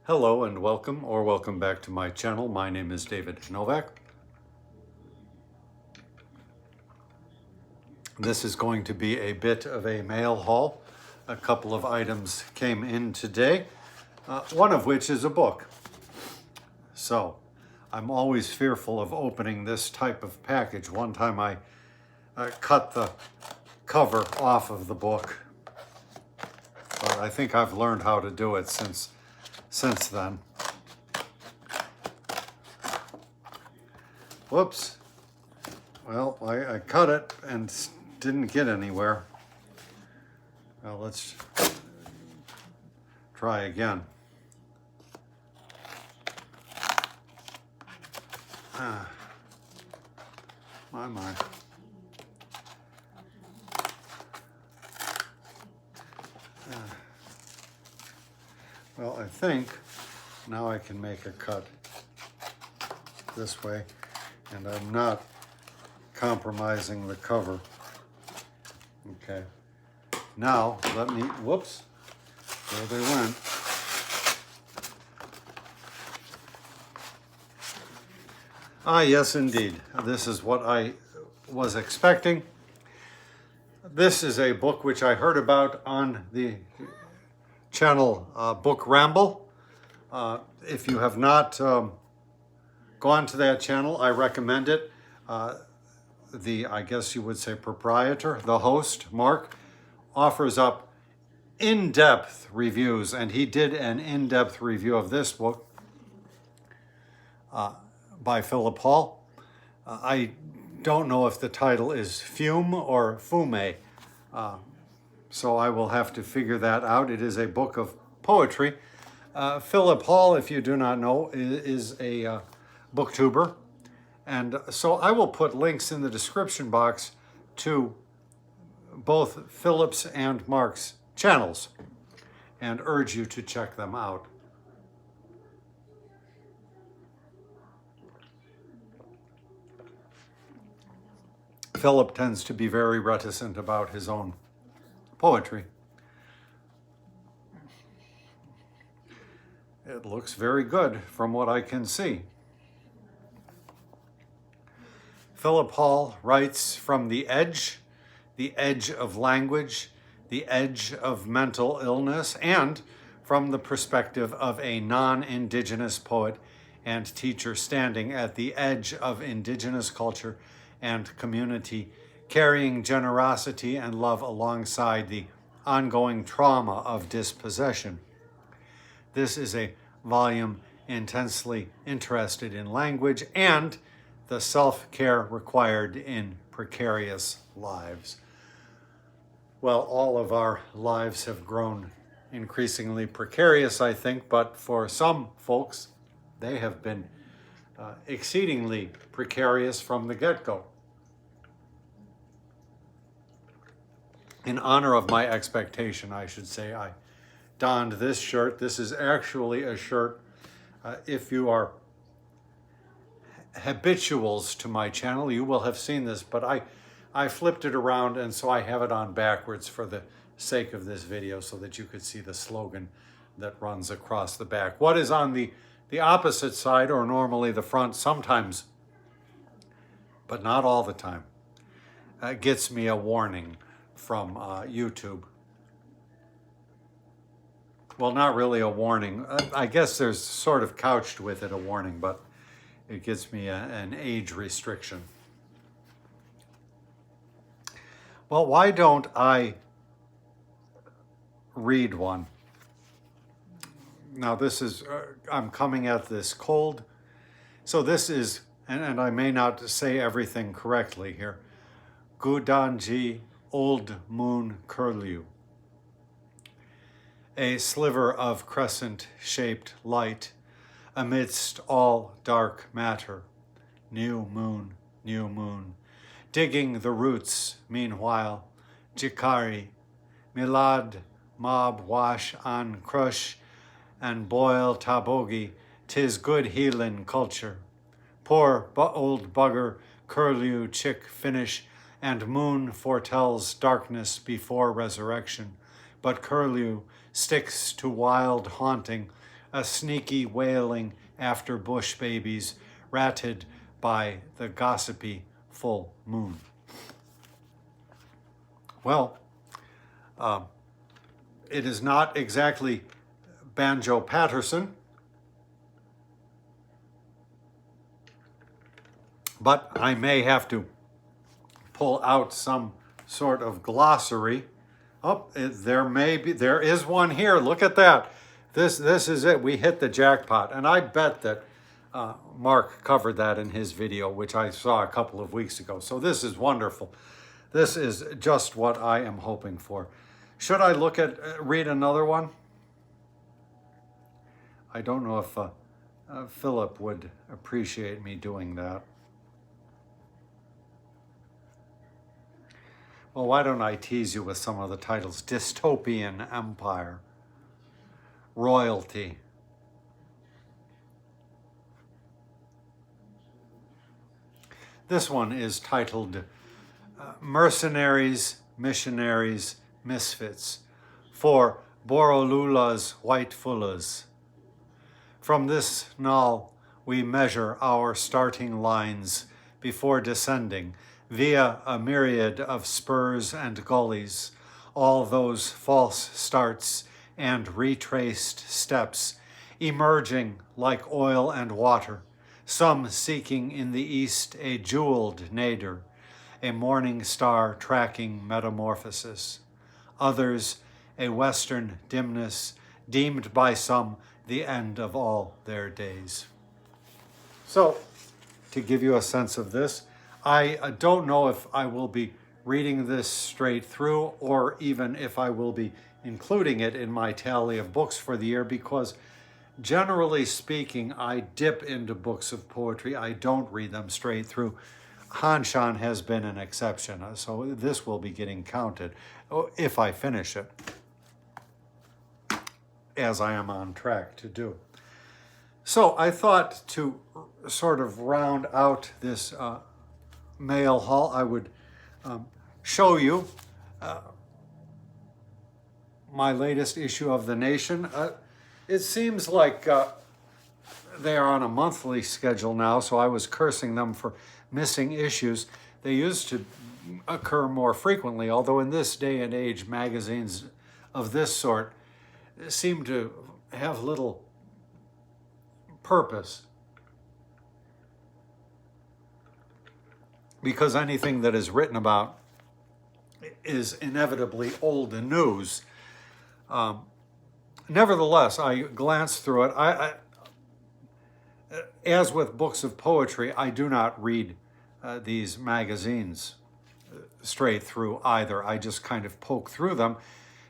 Hello and welcome back to my channel. My name is David Novak. This is going to be a bit of a mail haul. A couple of items came in today, one of which is a book. So I'm always fearful of opening this type of package. One time I cut the cover off of the book, but I think I've learned how to do it since then. Whoops. Well, I cut it and didn't get anywhere. Well, let's try again. My. Well, I think now I can make a cut this way, and I'm not compromising the cover. Okay. Now, let me, whoops, there they went. Ah, yes, indeed. This is what I was expecting. This is a book which I heard about on the channel Book Ramble. If you have not gone to that channel, I recommend it. I guess you would say proprietor, the host, Mark, offers up in-depth reviews, and he did an in-depth review of this book by Phillip. I don't know if the title is Fume or Fume, so I will have to figure that out. It is a book of poetry. Phillip, if you do not know, is a booktuber. And so I will put links in the description box to both Phillip's and Mark's channels and urge you to check them out. Phillip tends to be very reticent about his own poetry. It looks very good from what I can see. Phillip writes from the edge of language, the edge of mental illness, and from the perspective of a non-Indigenous poet and teacher standing at the edge of Indigenous culture and community, carrying generosity and love alongside the ongoing trauma of dispossession. This is a volume intensely interested in language and the self-care required in precarious lives. Well, all of our lives have grown increasingly precarious, I think, but for some folks, they have been exceedingly precarious from the get-go. In honor of my expectation, I should say, I donned this shirt. This is actually a shirt, if you are habituals to my channel, you will have seen this, but I flipped it around, and so I have it on backwards for the sake of this video so that you could see the slogan that runs across the back. What is on the opposite side, or normally the front sometimes, but not all the time, gets me a warning from YouTube. Well, not really a warning. I guess there's sort of couched with it a warning, but it gives me an age restriction. Well, why don't I read one? Now this is, I'm coming at this cold. So this is, and I may not say everything correctly here, Gudanji Old Moon Curlew. A sliver of crescent-shaped light amidst all dark matter. New moon, digging the roots meanwhile. Jikari, milad, mob wash on crush, and boil tabogi, 'tis good healin' culture. Poor old bugger, curlew chick finish, and moon foretells darkness before resurrection. But curlew sticks to wild haunting, a sneaky wailing after bush babies ratted by the gossipy full moon. Well, it is not exactly Banjo Patterson, but I may have to pull out some sort of glossary. Oh, there is one here. Look at that. This is it. We hit the jackpot. And I bet that Mark covered that in his video, which I saw a couple of weeks ago. So this is wonderful. This is just what I am hoping for. Should I read another one? I don't know if Phillip would appreciate me doing that. Well, why don't I tease you with some of the titles? Dystopian Empire, Royalty, this one is titled Mercenaries, Missionaries, Misfits, for Borolula's White Fullahs. From this knoll we measure our starting lines before descending, via a myriad of spurs and gullies, all those false starts and retraced steps, emerging like oil and water, some seeking in the east a jeweled nadir, a morning star tracking metamorphosis, others a western dimness, deemed by some the end of all their days. So, to give you a sense of this, I don't know if I will be reading this straight through or even if I will be including it in my tally of books for the year, because generally speaking, I dip into books of poetry. I don't read them straight through. Hanshan has been an exception, so this will be getting counted if I finish it, as I am on track to do. So I thought to sort of round out this mail haul, I would show you my latest issue of The Nation. It seems like they are on a monthly schedule now, so I was cursing them for missing issues. They used to occur more frequently, although in this day and age, magazines of this sort seem to have little purpose, because anything that is written about is inevitably old news. Nevertheless, I glanced through it. As with books of poetry, I do not read these magazines straight through either. I just kind of poke through them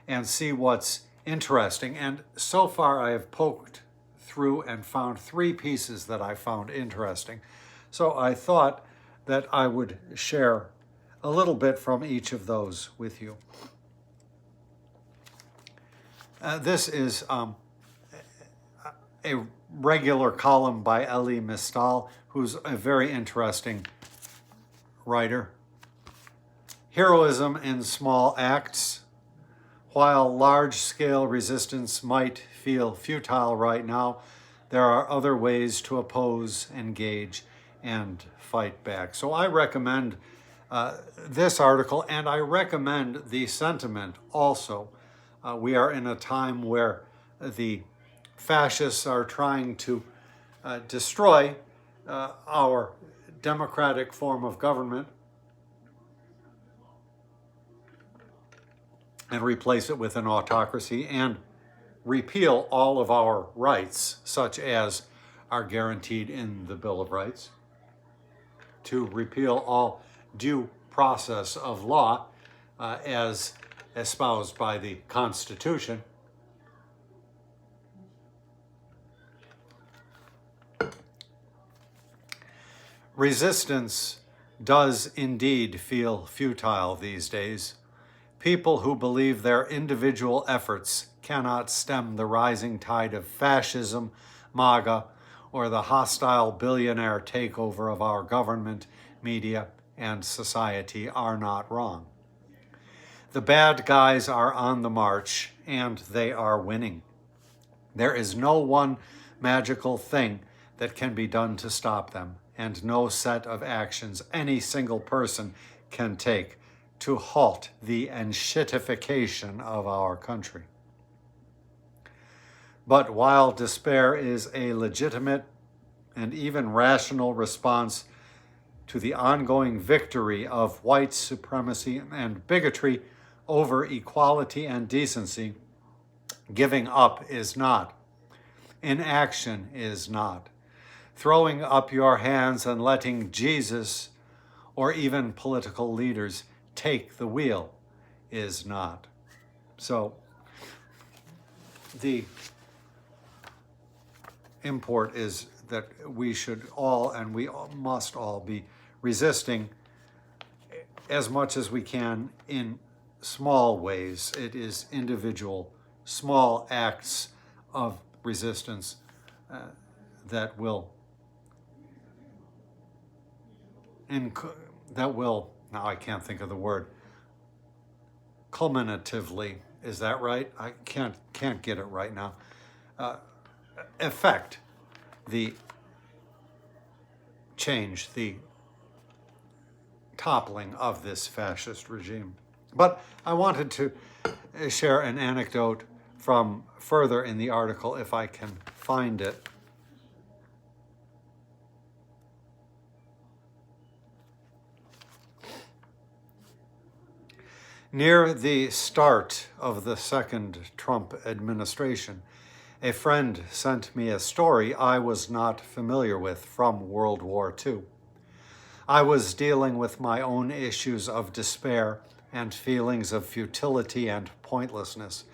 and see what's interesting. And so far, I have poked through and found 3 pieces that I found interesting. So I thought that I would share a little bit from each of those with you. This is a regular column by Elie Mistal, who's a very interesting writer. Heroism in small acts. While large-scale resistance might feel futile right now, there are other ways to oppose, engage, and fight back. So I recommend this article, and I recommend the sentiment also. We are in a time where the fascists are trying to destroy our democratic form of government and replace it with an autocracy and repeal all of our rights, such as are guaranteed in the Bill of Rights, to repeal all due process of law as espoused by the Constitution. Resistance does indeed feel futile these days. People who believe their individual efforts cannot stem the rising tide of fascism, MAGA, or the hostile billionaire takeover of our government, media, and society are not wrong. The bad guys are on the march, and they are winning. There is no one magical thing that can be done to stop them, and no set of actions any single person can take to halt the enshittification of our country. But while despair is a legitimate and even rational response to the ongoing victory of white supremacy and bigotry over equality and decency, giving up is not. Inaction is not. Throwing up your hands and letting Jesus or even political leaders take the wheel is not. So the import is that we should all, and we must all, be resisting as much as we can in small ways. It is individual, small acts of resistance that will now I can't think of the word, culminatively, is that right? I can't get it right now. Affect the change, the toppling of this fascist regime. But I wanted to share an anecdote from further in the article, if I can find it. Near the start of the second Trump administration, a friend sent me a story I was not familiar with from World War II. I was dealing with my own issues of despair and feelings of futility and pointlessness,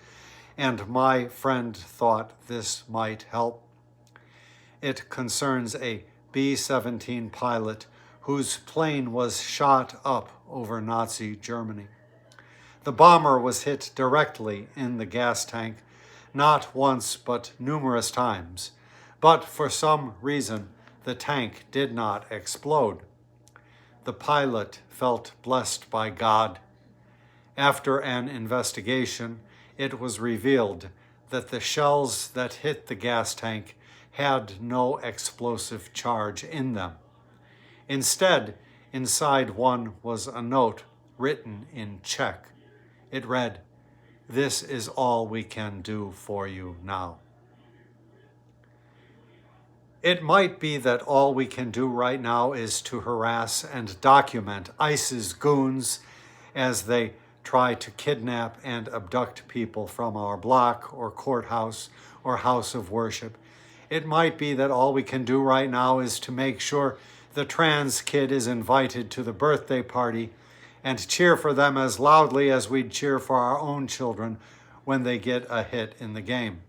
and my friend thought this might help. It concerns a B-17 pilot whose plane was shot up over Nazi Germany. The bomber was hit directly in the gas tank, not once but numerous times, but for some reason the tank did not explode. The pilot felt blessed by God. After an investigation, it was revealed that the shells that hit the gas tank had no explosive charge in them. Instead, inside one was a note written in Czech. It read, "This is all we can do for you now." It might be that all we can do right now is to harass and document ICE's goons as they try to kidnap and abduct people from our block or courthouse or house of worship. It might be that all we can do right now is to make sure the trans kid is invited to the birthday party and cheer for them as loudly as we'd cheer for our own children when they get a hit in the game.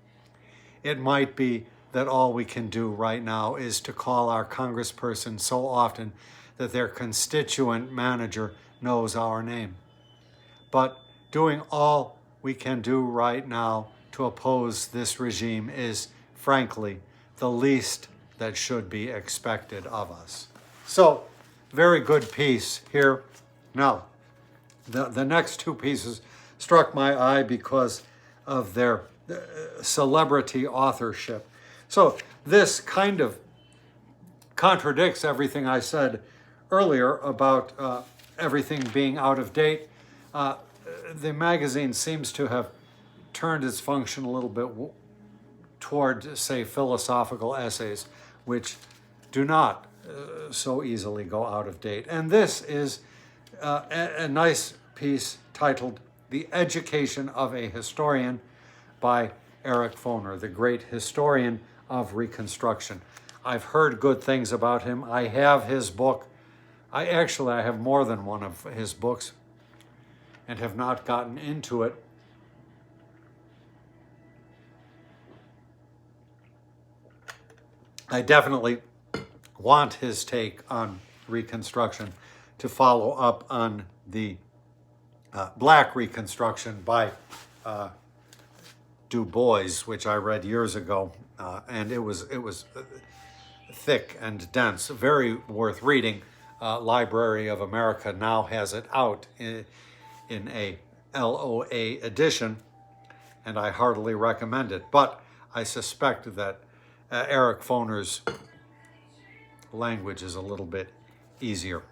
It might be that all we can do right now is to call our congressperson so often that their constituent manager knows our name. But doing all we can do right now to oppose this regime is, frankly, the least that should be expected of us. So, very good piece here. Now, the next two pieces struck my eye because of their celebrity authorship. So this kind of contradicts everything I said earlier about everything being out of date. The magazine seems to have turned its function a little bit toward, say, philosophical essays, which do not so easily go out of date. And this is a nice piece titled "The Education of a Historian" by Eric Foner, the great historian of Reconstruction. I've heard good things about him. I have his book. I have more than one of his books and have not gotten into it. I definitely want his take on Reconstruction to follow up on the Black Reconstruction by Du Bois, which I read years ago, and it was thick and dense, very worth reading. Library of America now has it out in a LOA edition, and I heartily recommend it. But I suspect that Eric Foner's language is a little bit easier.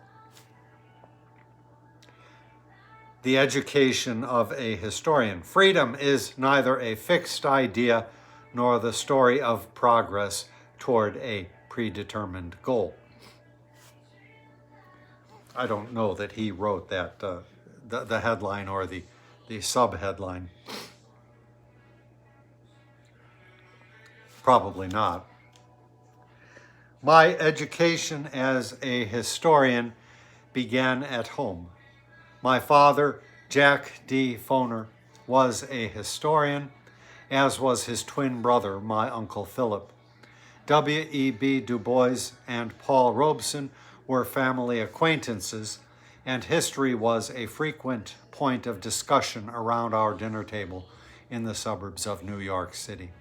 The education of a historian. Freedom is neither a fixed idea nor the story of progress toward a predetermined goal. I don't know that he wrote that, the headline or the sub-headline. Probably not. My education as a historian began at home. My father, Jack D. Foner, was a historian, as was his twin brother, my Uncle Phillip. W.E.B. Du Bois and Paul Robeson were family acquaintances, and history was a frequent point of discussion around our dinner table in the suburbs of New York City.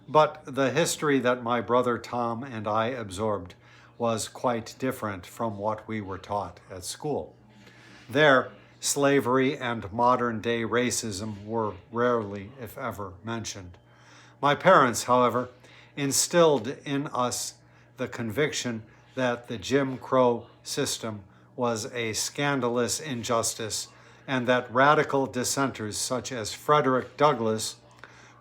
But the history that my brother Tom and I absorbed was quite different from what we were taught at school. There, slavery and modern-day racism were rarely, if ever, mentioned. My parents, however, instilled in us the conviction that the Jim Crow system was a scandalous injustice and that radical dissenters such as Frederick Douglass,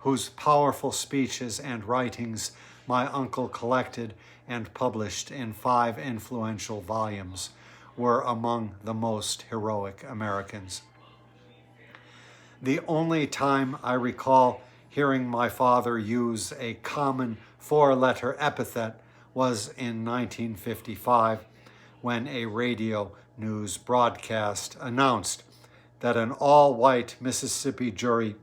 whose powerful speeches and writings my uncle collected and published in 5 influential volumes, were among the most heroic Americans. The only time I recall hearing my father use a common 4-letter epithet was in 1955, when a radio news broadcast announced that an all-white Mississippi jury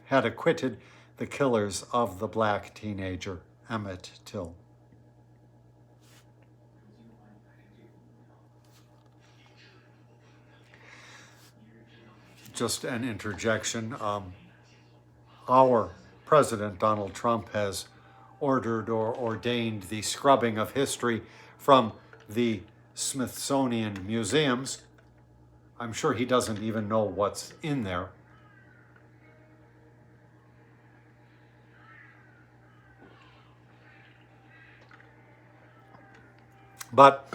had acquitted the killers of the black teenager, Emmett Till. Just an interjection. Our President, Donald Trump, has ordered or ordained the scrubbing of history from the Smithsonian museums. I'm sure he doesn't even know what's in there. But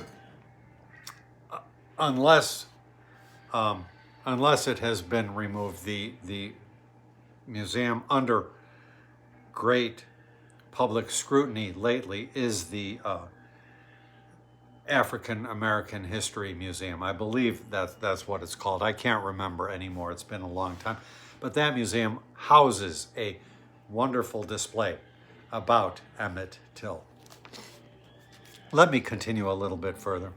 unless it has been removed, the museum under great public scrutiny lately is the African American History Museum. I believe that's what it's called. I can't remember anymore. It's been a long time. But that museum houses a wonderful display about Emmett Till. Let me continue a little bit further.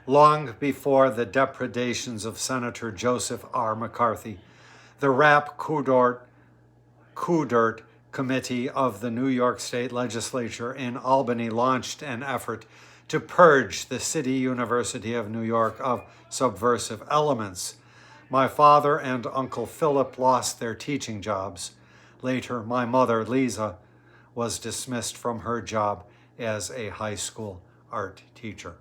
Long before the depredations of Senator Joseph R. McCarthy, the Rap Coup Dirt Committee of the New York State Legislature in Albany launched an effort to purge the City University of New York of subversive elements. My father and Uncle Phillip lost their teaching jobs. Later, my mother, Lisa, was dismissed from her job as a high school art teacher.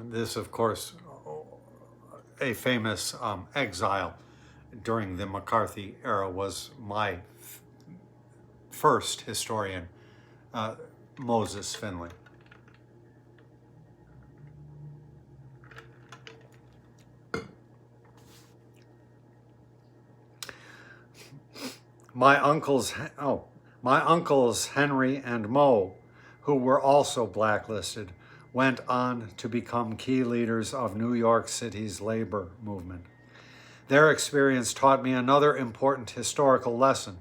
This, of course, a famous exile during the McCarthy era was my first historian, Moses Finley. My uncles Henry and Moe, who were also blacklisted, went on to become key leaders of New York City's labor movement. Their experience taught me another important historical lesson: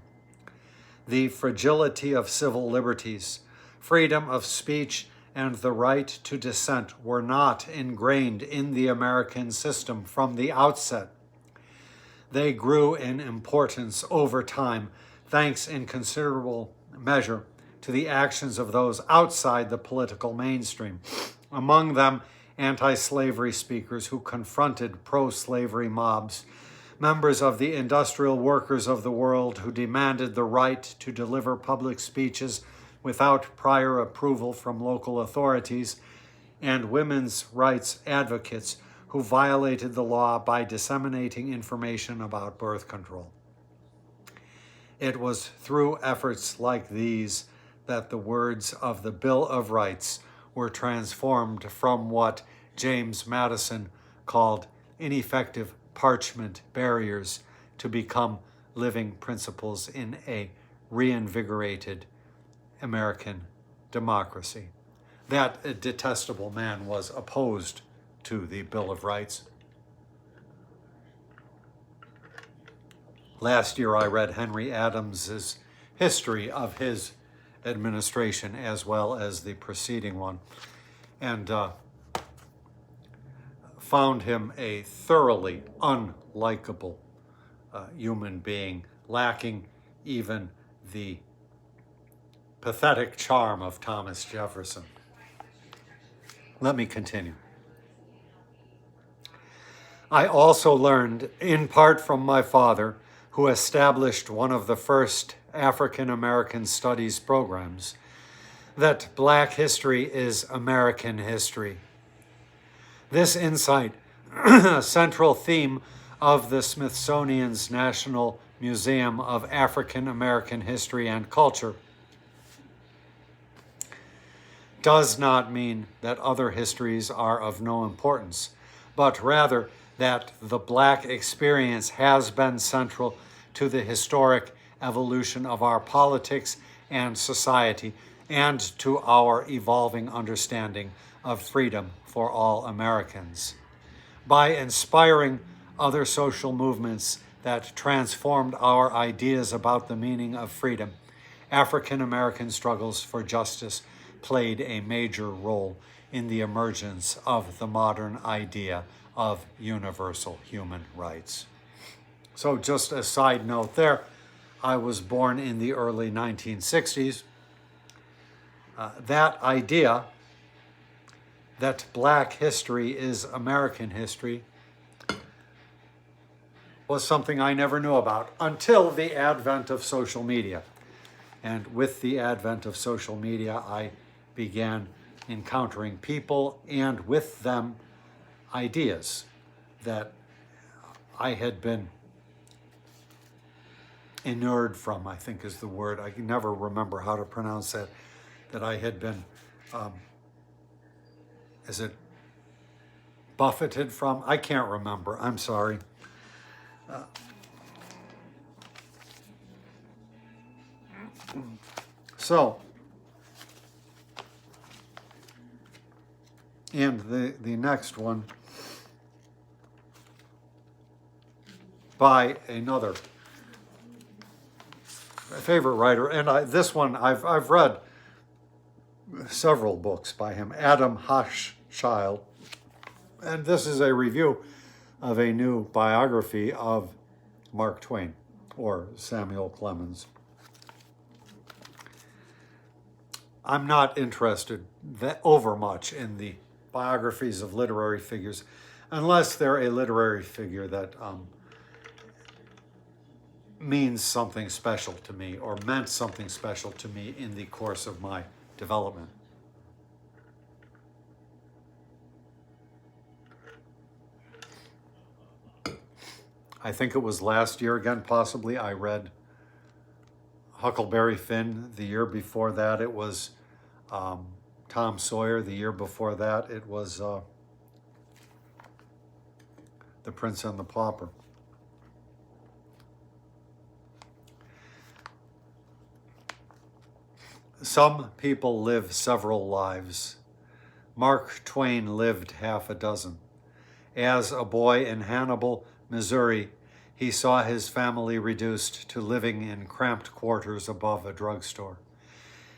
the fragility of civil liberties. Freedom of speech and the right to dissent were not ingrained in the American system from the outset. They grew in importance over time, thanks in considerable measure to the actions of those outside the political mainstream, among them anti-slavery speakers who confronted pro-slavery mobs, members of the industrial workers of the world who demanded the right to deliver public speeches without prior approval from local authorities, and women's rights advocates who violated the law by disseminating information about birth control. It was through efforts like these that the words of the Bill of Rights were transformed from what James Madison called ineffective parchment barriers to become living principles in a reinvigorated American democracy. That detestable man was opposed to the Bill of Rights. Last year I read Henry Adams's history of his administration as well as the preceding one, and found him a thoroughly unlikable human being, lacking even the pathetic charm of Thomas Jefferson. Let me continue. I also learned, in part from my father, who established one of the first African American studies programs, that Black history is American history. This insight, a central theme of the Smithsonian's National Museum of African American History and Culture, does not mean that other histories are of no importance, but rather that the Black experience has been central to the historic evolution of our politics and society and to our evolving understanding of freedom for all Americans. By inspiring other social movements that transformed our ideas about the meaning of freedom, African American struggles for justice played a major role in the emergence of the modern idea of universal human rights. So just a side note there, I was born in the early 1960s. That idea that Black history is American history was something I never knew about until the advent of social media. And with the advent of social media, I began encountering people and with them ideas that I had been inured from, I think is the word. I can never remember how to pronounce that. That I had been, is it buffeted from? I can't remember. I'm sorry. And the next one by another favorite writer, and this one I've read several books by him, Adam Hochschild, and this is a review of a new biography of Mark Twain, or Samuel Clemens. I'm not interested overmuch in the biographies of literary figures, unless they're a literary figure that means something special to me or meant something special to me in the course of my development. I think it was last year again, possibly, I read Huckleberry Finn. The year before that, it was Tom Sawyer. The year before that, it was The Prince and the Pauper. Some people live several lives. Mark Twain lived half a dozen. As a boy in Hannibal, Missouri, he saw his family reduced to living in cramped quarters above a drugstore.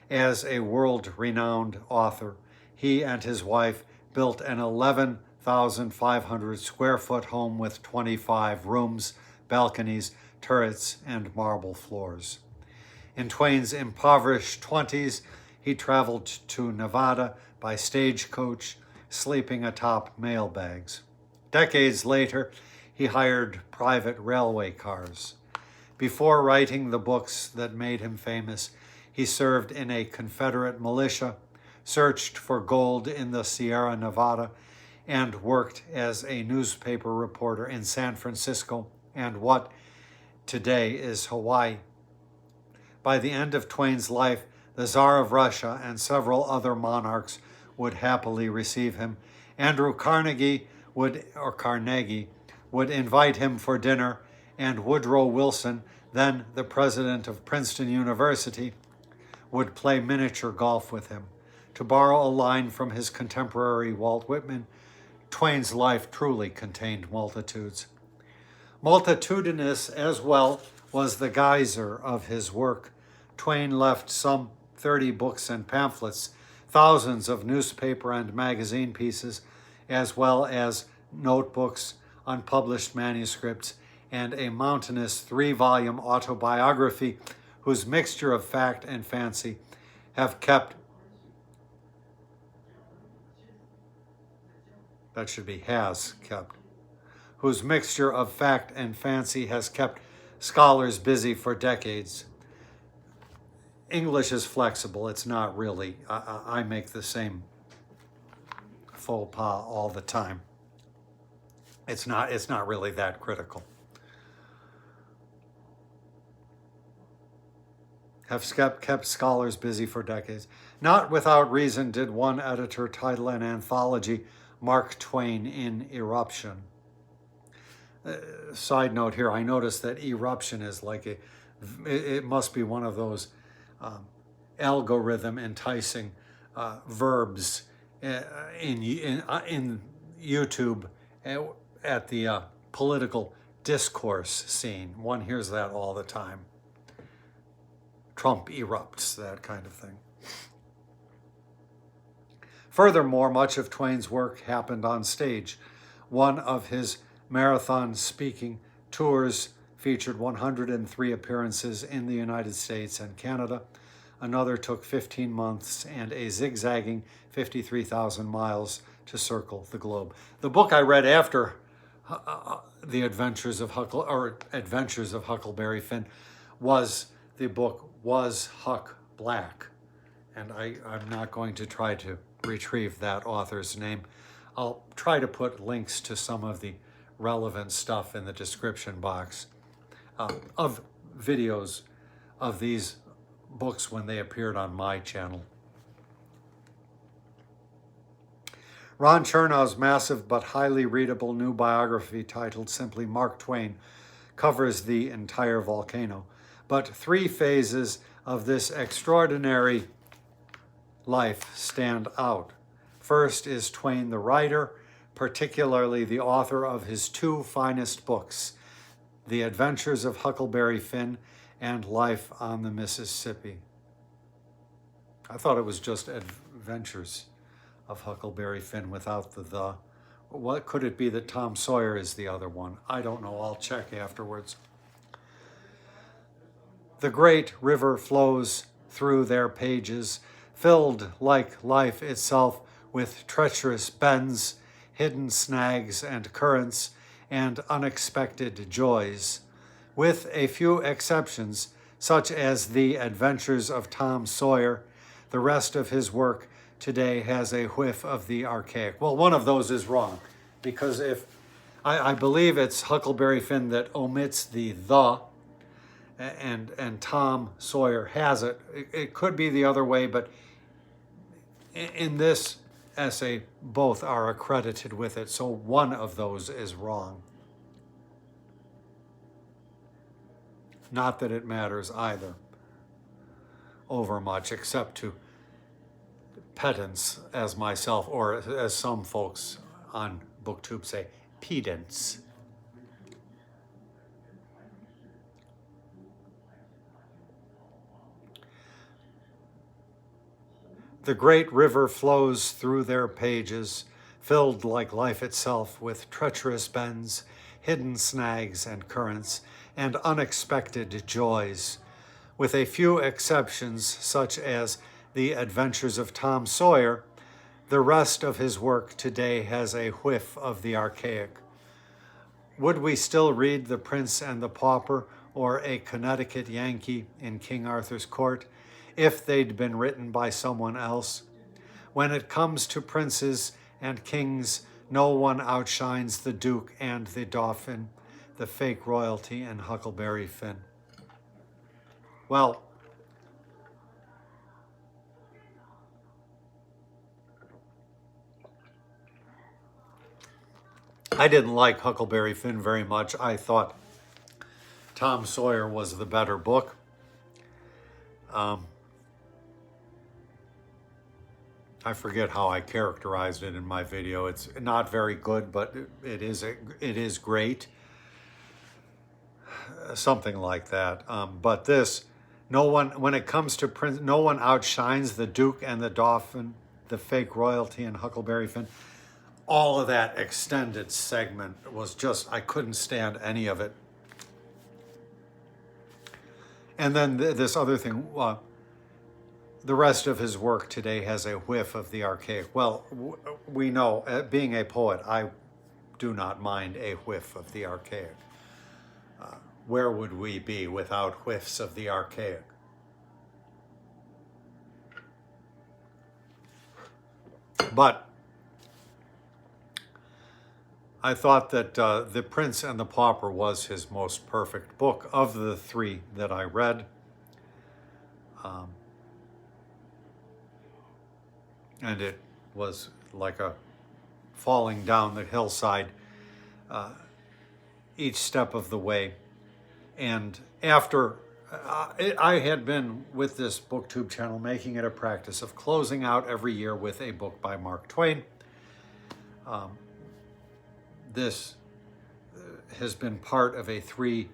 As a world-renowned author, he and his wife built an 11,500 square foot home with 25 rooms, balconies, turrets, and marble floors. In Twain's impoverished 20s, he traveled to Nevada by stagecoach, sleeping atop mailbags. Decades later, he hired private railway cars. Before writing the books that made him famous, he served in a Confederate militia, searched for gold in the Sierra Nevada, and worked as a newspaper reporter in San Francisco and what today is Hawaii. By the end of Twain's life, the Tsar of Russia and several other monarchs would happily receive him. Andrew Carnegie would invite him for dinner, and Woodrow Wilson, then the president of Princeton University, would play miniature golf with him. To borrow a line from his contemporary Walt Whitman, Twain's life truly contained multitudes. Multitudinous as well was the geyser of his work. Twain left some 30 books and pamphlets, thousands of newspaper and magazine pieces, as well as notebooks, unpublished manuscripts, and a mountainous 3-volume autobiography whose mixture of fact and fancy has kept whose mixture of fact and fancy has kept scholars busy for decades. English is flexible. It's not really. I make the same faux pas all the time. It's not really that critical. Have kept scholars busy for decades. Not without reason did one editor title an anthology Mark Twain in Eruption. Side note here, I noticed that eruption is like it must be one of those algorithm enticing verbs in YouTube at the political discourse scene. One hears that all the time. Trump erupts, that kind of thing. Furthermore, much of Twain's work happened on stage. One of his marathon speaking tours featured 103 appearances in the United States and Canada. Another took 15 months and a zigzagging 53,000 miles to circle the globe. The book I read after the Adventures of Huckleberry Finn was the book Was Huck Black? And I'm not going to try to retrieve that author's name. I'll try to put links to some of the relevant stuff in the description box of videos of these books when they appeared on my channel. Ron Chernow's massive but highly readable new biography titled simply Mark Twain covers the entire volcano. But 3 phases of this extraordinary life stand out. First is Twain the writer, particularly the author of his 2 finest books, The Adventures of Huckleberry Finn and Life on the Mississippi. I thought it was just Adventures of Huckleberry Finn without the. What could it be that Tom Sawyer is the other one? I don't know. I'll check afterwards. The great river flows through their pages, filled like life itself with treacherous bends, hidden snags and currents, and unexpected joys. With a few exceptions, such as The Adventures of Tom Sawyer, the rest of his work today has a whiff of the archaic. Well, one of those is wrong, because if I believe it's Huckleberry Finn that omits the and Tom Sawyer has it. It could be the other way, but in this essay, both are accredited with it, so one of those is wrong. Not that it matters either overmuch, except to pedants as myself, or as some folks on BookTube say, pedants. The great river flows through their pages, filled like life itself with treacherous bends, hidden snags and currents, and unexpected joys. With a few exceptions, such as The Adventures of Tom Sawyer, the rest of his work today has a whiff of the archaic. Would we still read The Prince and the Pauper or A Connecticut Yankee in King Arthur's Court if they'd been written by someone else? When it comes to princes and kings, no one outshines the Duke and the Dauphin, the fake royalty and Huckleberry Finn. Well, I didn't like Huckleberry Finn very much. I thought Tom Sawyer was the better book. I forget how I characterized it in my video. It's not very good, but it is great. Something like that. But this, when it comes to Prince, no one outshines the Duke and the Dauphin, the fake royalty and Huckleberry Finn. All of that extended segment was just, I couldn't stand any of it. And then this other thing, the rest of his work today has a whiff of the archaic. Well, we know, being a poet, I do not mind a whiff of the archaic. Where would we be without whiffs of the archaic? But I thought that The Prince and the Pauper was his most perfect book of the three that I read. And it was like a falling down the hillside each step of the way. And after I had been with this BookTube channel, making it a practice of closing out every year with a book by Mark Twain. This has been part of a 3+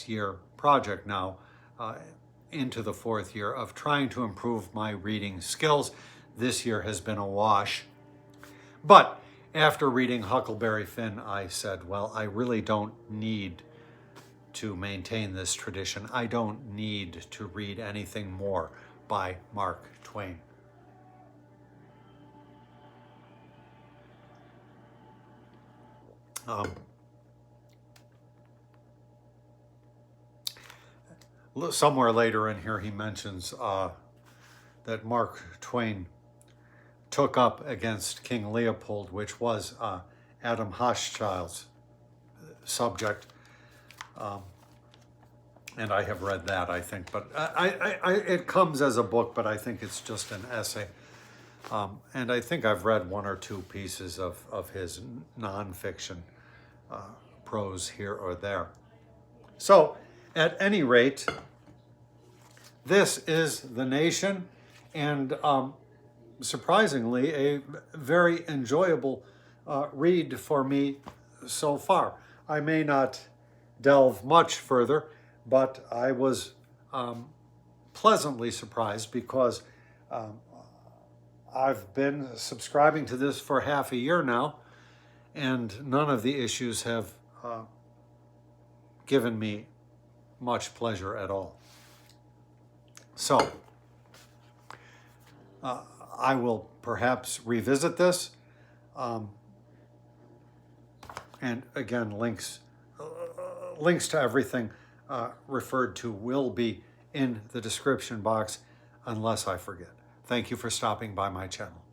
year project now, into the 4th year, of trying to improve my reading skills. This year has been a wash. But after reading Huckleberry Finn, I said, well, I really don't need to maintain this tradition. I don't need to read anything more by Mark Twain. Somewhere later in here he mentions that Mark Twain took up against King Leopold, which was Adam Hochschild's subject. And I have read that, I think, but it comes as a book, but I think it's just an essay. And I think I've read 1 or 2 pieces of his nonfiction prose here or there. So, at any rate, this is The Nation, and surprisingly, a very enjoyable read for me so far. I may not delve much further, but I was pleasantly surprised because I've been subscribing to this for half a year now, and none of the issues have given me much pleasure at all. So, I will perhaps revisit this. And again, links to everything referred to will be in the description box, unless I forget. Thank you for stopping by my channel.